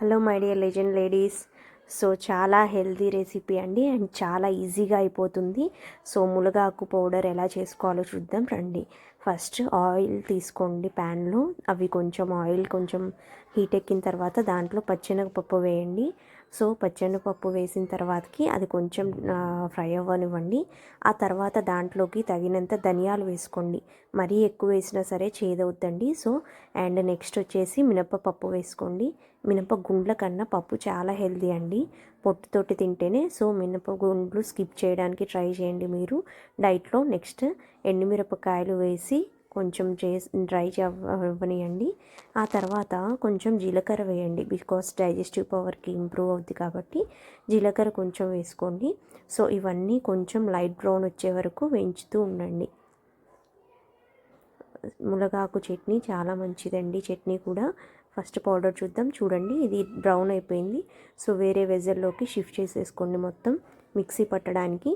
Hello my dear legend ladies. So చాలా healthy recipe అండి and చాలా ఈజీగా అయిపోతుంది. సో మునగాకు పౌడర్ ఎలా చేసుకోవాలో చూద్దాం రండి. ఫస్ట్ ఆయిల్ తీసుకోండి ప్యాన్లో. అవి కొంచెం ఆయిల్ కొంచెం హీట్ ఎక్కిన తర్వాత దాంట్లో పచ్చెనగపప్పు వేయండి. సో పచ్చెనగపప్పు వేసిన తర్వాతకి అది కొంచెం ఫ్రై అవ్వనివ్వండి. ఆ తర్వాత దాంట్లోకి తగినంత ధనియాలు వేసుకోండి. మరీ ఎక్కువ వేసినా సరే చేదవుద్దండి. సో అండ్ నెక్స్ట్ వచ్చేసి మినపప్పు వేసుకోండి. మినప గుండ్ల కన్నా పప్పు చాలా హెల్తీ అండి, పొట్టుతోటి తింటేనే. సో మినప గుండ్లు స్కిప్ చేయడానికి ట్రై చేయండి మీరు డైట్లో. నెక్స్ట్ ఎండుమిరపకాయలు వేసి కొంచెం డ్రై అవ్వనియండి. ఆ తర్వాత కొంచెం జీలకర్ర వేయండి, బికాస్ డైజెస్టివ్ పవర్కి ఇంప్రూవ్ అవుద్ది కాబట్టి జీలకర్ర కొంచెం వేసుకోండి. సో ఇవన్నీ కొంచెం లైట్ బ్రౌన్ వచ్చే వరకు వేయించుతూ ఉండండి. మునగాకు చట్నీ చాలా మంచిదండి. చట్నీ కూడా ఫస్ట్ పౌడర్ చూద్దాం. చూడండి ఇది బ్రౌన్ అయిపోయింది. సో వేరే వెజల్లోకి షిఫ్ట్ చేసేసుకోండి మొత్తం మిక్సీ పట్టడానికి.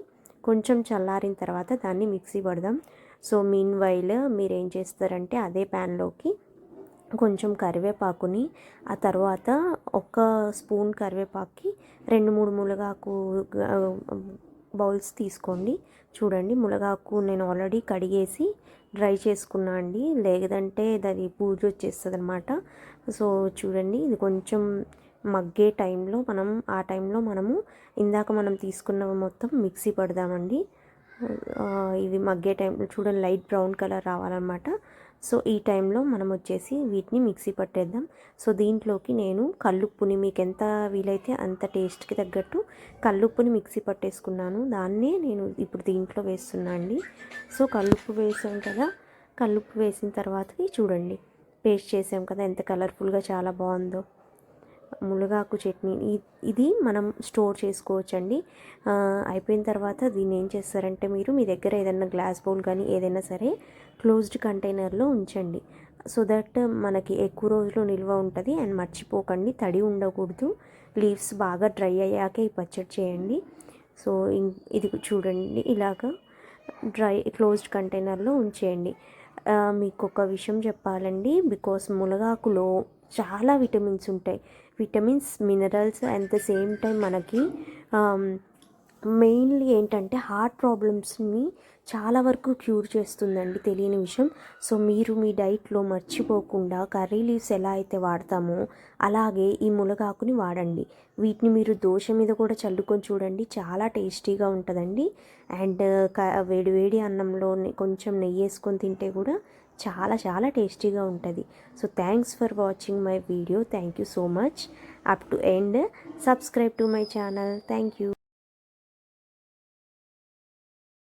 కొంచెం చల్లారిన తర్వాత దాన్ని మిక్సీ పడదాం. సో మీన్ వైల్ మీరు ఏం చేస్తారంటే అదే ప్యాన్లోకి కొంచెం కరివేపాకుని, ఆ తర్వాత ఒక స్పూన్ కరివేపాకుకి 2-3 మునగాకు బౌల్స్ తీసుకోండి. చూడండి మునగాకు నేను ఆల్రెడీ కడిగేసి డ్రై చేసుకున్నా అండి, లేదంటే అది బూజు వచ్చేస్తుంది అనమాట. సో చూడండి ఇది కొంచెం మగ్గే టైంలో ఆ టైంలో మనము ఇందాక మనం తీసుకున్నవి మొత్తం మిక్సీ పడదామండి. ఇవి మగ్గే టైంలో చూడండి లైట్ బ్రౌన్ కలర్ రావాలన్నమాట. సో ఈ టైంలో మనం వచ్చేసి వీటిని మిక్సీ పట్టేద్దాం. సో దీంట్లోకి నేను కల్లుప్పుని, మీకు ఎంత వీలైతే అంత టేస్ట్కి తగ్గట్టు కల్లుప్పుని మిక్సీ పట్టేసుకున్నాను. దాన్నే నేను ఇప్పుడు దీంట్లో వేస్తున్నా అండి. సో కల్లుప్పు వేసాం కదా, కల్లుప్పు వేసిన తర్వాతకి చూడండి పేస్ట్ చేసాం కదా ఎంత కలర్ఫుల్గా చాలా బాగుందో. మునగాకు చట్నీ ఇది మనం స్టోర్ చేసుకోవచ్చండి. అయిపోయిన తర్వాత దీన్ని ఏం చేస్తారంటే మీరు మీ దగ్గర ఏదైనా గ్లాస్ బౌల్ కానీ ఏదైనా సరే క్లోజ్డ్ కంటైనర్లో ఉంచండి. సో దట్ మనకి ఎక్కువ రోజులు నిల్వ ఉంటుంది. అండ్ మర్చిపోకండి తడి ఉండకూడదు. లీవ్స్ బాగా డ్రై అయ్యాకే ఈ పచ్చడి చేయండి. సో ఇది చూడండి ఇలాగా క్లోజ్డ్ కంటైనర్లో ఉంచేయండి. మీకు ఒక విషయం చెప్పాలండి, బికాస్ మునగాకులో చాలా విటమిన్స్ ఉంటాయి. Vitamins, minerals at the same time మనకి మెయిన్లీ ఏంటంటే హార్ట్ ప్రాబ్లమ్స్ని చాలా వరకు క్యూర్ చేస్తుందండి, తెలియని విషయం. సో మీరు మీ డైట్లో మర్చిపోకుండా కర్రీ లీవ్స్ ఎలా అయితే వాడతామో అలాగే ఈ మునగాకుని వాడండి. వీటిని మీరు దోశ మీద కూడా చల్లుకొని చూడండి, చాలా టేస్టీగా ఉంటుందండి. అండ్ వేడి వేడి అన్నంలో కొంచెం నెయ్యి వేసుకొని తింటే కూడా చాలా చాలా టేస్టీగా ఉంటుంది. So thanks for watching my video. Thank you so much up to end. Subscribe to my channel. Thank you.